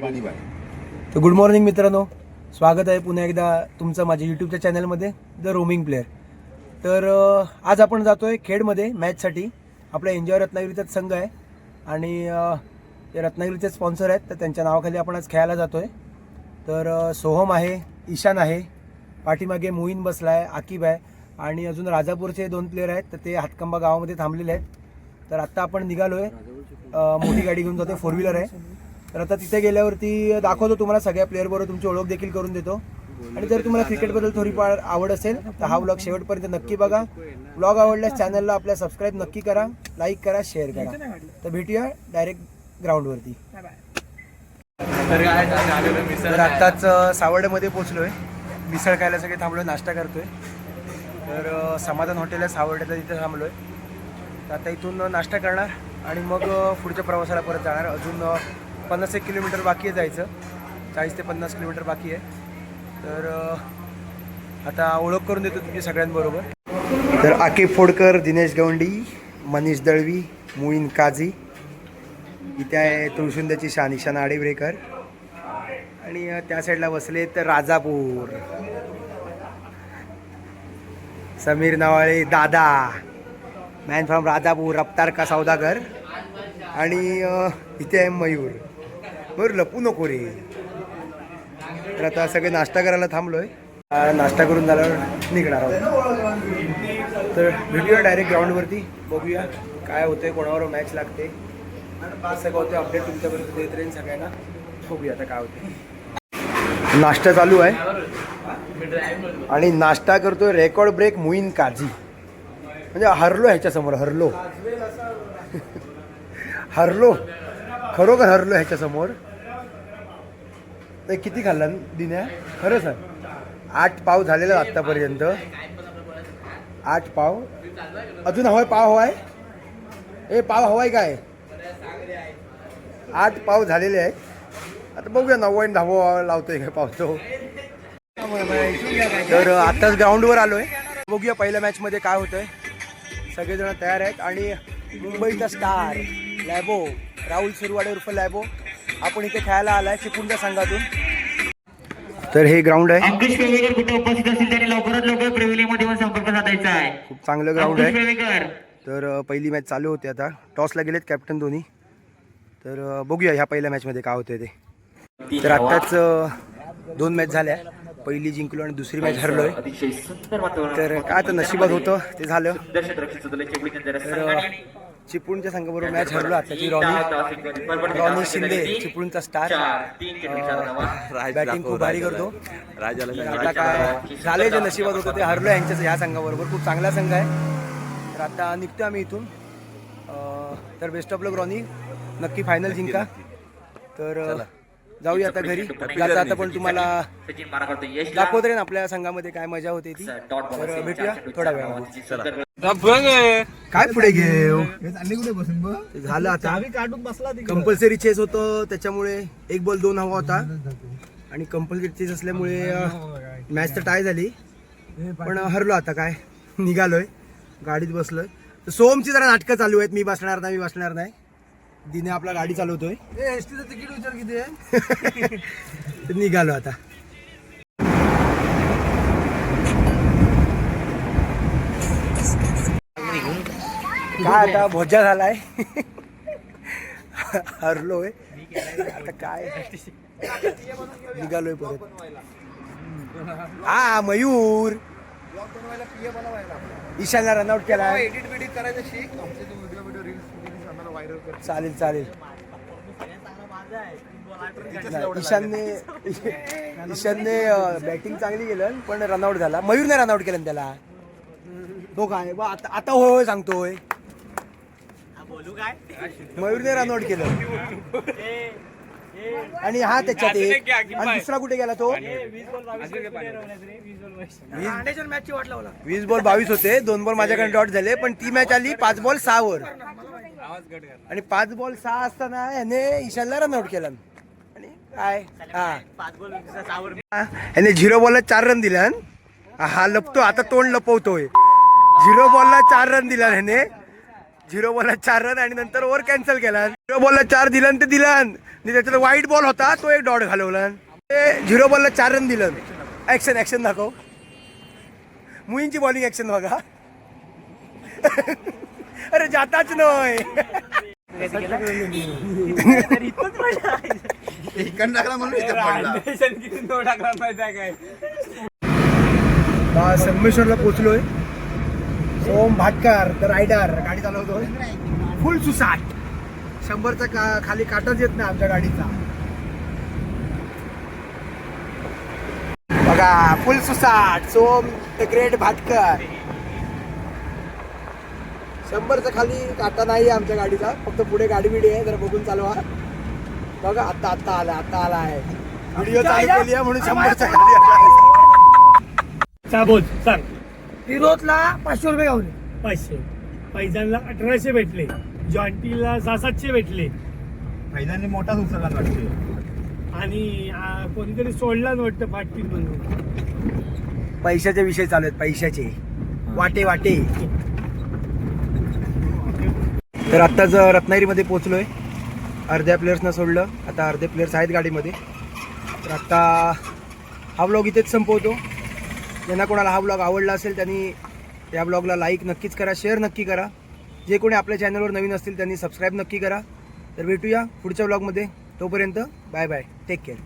तर good morning मित्रांनो, स्वागत आहे पुन्हा एकदा तुमचं माझ्या यूट्यूबच्या चॅनलमध्ये द रोमिंग प्लेअर. तर आज आपण जातो आहे खेडमध्ये मॅचसाठी. आपला एन्जॉय रत्नागिरीचाच संघ आहे आणि ते रत्नागिरीचे स्पॉन्सर आहेत, तर त्यांच्या नावाखाली आपण आज खेळायला जातो आहे. तर सोहम आहे, ईशान आहे, पाठीमागे मोईन बसला आहे, आकिब आहे आणि अजून राजापूरचे 2 प्लेयर आहेत, तर ते हातकंबा गावामध्ये थांबलेले आहेत. तर आत्ता आपण निघालो आहे, मोठी गाडी घेऊन जातो, 4 व्हीलर आहे. तर आता तिथे गेल्यावरती दाखवतो तुम्हाला सगळ्या प्लेअरबरोबर तुमची ओळख देखील करून देतो. आणि जर तुम्हाला क्रिकेटबद्दल थोडीफार आवड असेल तर हा व्लॉग शेवटपर्यंत नक्की बघा. व्लॉग आवडल्यास चॅनलला आपल्या सबस्क्राईब नक्की करा, लाईक करा, शेअर करा. तर भेटूया डायरेक्ट ग्राउंडवरती. तर आत्ताच सावर्ड्यामध्ये पोहोचलोय, मिसळ खायला सगळे थांबलोय, नाश्ता करतोय. तर समाधान हॉटेल आहे सावर्ड्याला, तिथे थांबलोय. तर आता इथून नाश्ता करणार आणि मग पुढच्या प्रवासाला परत जाणार. अजून 50 किलोमीटर बाकी आहे जायचं, 40 ते 50 किलोमीटर बाकी आहे. तर आता ओळख करून देतो तुमची सगळ्यांबरोबर. तर आकिब फोडकर, दिनेश गवंडी, मनीष दळवी, मोईन काझी, इथे आहे तुळसुंद्याची शान ईशान आडेब्रेकर आणि त्या साईडला बसले तर राजापूर, समीर नावाळे, दादा मॅन फ्रॉम राजापूर, रफ्तार का सौदागर आणि इथे आहे मयूर. बरं लपू नको रे. तर आता सगळे नाश्ता करायला थांबलोय, नाश्ता करून झाल्यावर निघणार आहोत. तर भेटूया डायरेक्ट ग्राउंडवरती, बघूया काय होतंय, कोणावर मॅच लागते, सगळं होतं अपडेट तुमच्यापर्यंत देत राहील सगळ्यांना. बघूया आता काय होते. नाश्ता चालू आहे आणि नाश्ता करतोय रेकॉर्ड ब्रेक मोईन काझी. म्हणजे हरलो ह्याच्यासमोर, हरलो खरोखर हरलो ह्याच्यासमोर. ते किती खाल्ला दिन्या खरं सांग? 8 पाव झालेलं आत्तापर्यंत, 8 पाव. अजून हवाय पाव, हवाय पाव हवाय काय? 8 पाव झालेले आहेत. आता बघूया 9 आणि 10 लावतोय काय पावतो. तर आत्ताच ग्राउंडवर आलोय, बघूया पहिल्या मॅचमध्ये काय होतंय. सगळेजण तयार आहेत आणि मुंबईचा स्टार लॅबो, राहुल सुरवाडे उर्फ लॅबो, आपण इथे खेळायला आलाय चिपळूणच्या संघातून. तर हे ग्राउंड आहे, अंकुश पेवेकर कुठे उपस्थित असतील त्यांनी लवकरात लवकर प्रिव्हिलेजमध्ये येऊन संपर्क साधायचा आहे. खूप चांगलं ग्राउंड आहे. पेवेकर तर पहिली मॅच चालू होते, आता टॉसला गेलेत कॅप्टन दोन्ही. तर बघूया ह्या पहिल्या मॅचमध्ये काय होतंय ते. तर आत्ताच 2 मॅच झाल्या, पहिली जिंकलो आणि दुसरी मॅच हरलोय. तर काय आता नशिबात होतं ते झालं. तर चिपळूणच्या संघाबरोबर मॅच हरलो आताची. रॉनी शिंदे चिपळूणचा स्टार, बॅटिंग खूप भारी करतो. आता काय झालंय, जे नशिबात होतं ते हरलो यांच्याच ह्या संघाबरोबर. खूप चांगला संघ आहे. तर आता निघतो आम्ही इथून. तर बेस्ट ऑफ लक रॉनी, नक्की फायनल जिंका. तर जाऊया आता घरी. जाता आता पण तुम्हाला दाखवत राहीन आपल्या संघामध्ये काय मजा होते ती. तर भेटूया थोड्या वेळामध्ये. काय पुढे घेऊ झालं आता. कंपल्सरी चेस होतं, त्याच्यामुळे 1 बॉल 2 हवा होता आणि कंपल्सरी चेस असल्यामुळे मॅच तर टाय झाली, पण हरलो. आता काय निघालोय, गाडीत बसलोय. तर सोमची जरा नाटकं चालू आहेत, मी बसणार नाही. दिने आपला गाडी चालवतोय. एसटीचं तिकीट विचार किती आहे. निघालो आता. काय आता भोजा झालाय, हरलोय आता काय. निघालोय परत. हा मयूर, ईशानला रनआउट केला. चालेल. ईशानने बॅटिंग चांगली केलं पण रनआउट झाला. मयूरने रनआउट केलं त्याला. तो काय आता होय सांगतोय. मयूरने रनआउट केलं आणि हा त्याच्यात एक. आणि दुसरा कुठे गेला तो? 20 बॉल 22 होते, 2 बॉल माझ्याकडे डॉट झाले, पण ती मॅच आली 5 बॉल 6 वर. आणि 5 बॉल 6 असताना ह्याने ईशानला रनआउट केला. आणि काय ह्याने 0 बॉलला 4 रन दिला. हा लपतो आता, तोंड लपवतोय. 0 बॉलला 4 रन दिला ह्याने. 0 बॉलला 4 रन आणि नंतर ओव्हर कॅन्सल केला. 0 बॉलला 4 दिलं आणि ते दिलं आणि त्याच्यात व्हाईट बॉल होता तो एक डॉट घालवला. ते 0 बॉलला 4 रन दिलं. ऍक्शन दाखव. मुईंची बॉलिंग ऍक्शन बघा. अरे जाताच नाही. संगमेश्वरला पोचलोय. सोम भाटकर द रायडर गाडी चालवतोय. फुल सुसाट. 100चा खाली काटाच येत नाही आमच्या गाडीचा. बघा फुल सुसाट. Som the great Bhatkar. 100चा खाली काटा नाही आमच्या गाडीचा. फक्त पुढे गाडी बिडी आहे जरा बघून चालवा. बघा आता आला आहे. व्हिडिओ चालू केली आहे म्हणून 100चा खाली बोल सांग. फिरोजला 500 रुपये गावले. 500. पैजांना 1800 भेटले. जॉन्टीला 600-700 भेटले. पहिल्यांदा मोठाच उचलला वाटते. आणि कोणीतरी सोडला वाटतं फाटतील म्हणून. पैशाचे विषय चालू आहेत. पैशाचे वाटे. तर आत्ताच रत्नागिरीमध्ये पोहोचलोय. अर्ध्या प्लेयर्सना सोडलं. आता अर्धे प्लेयर्स आहेत गाडीमध्ये. तर आत्ता हा ब्लॉग इथेच संपवतो. ज्यांना कोणाला हा ब्लॉग आवडला असेल त्यांनी या ब्लॉगला लाईक नक्कीच करा, शेअर नक्की करा. जे कोणी आपल्या चॅनलवर नवीन असतील त्यांनी सबस्क्राईब नक्की करा. तर भेटूया पुढच्या ब्लॉगमध्ये. तोपर्यंत बाय बाय. Take care.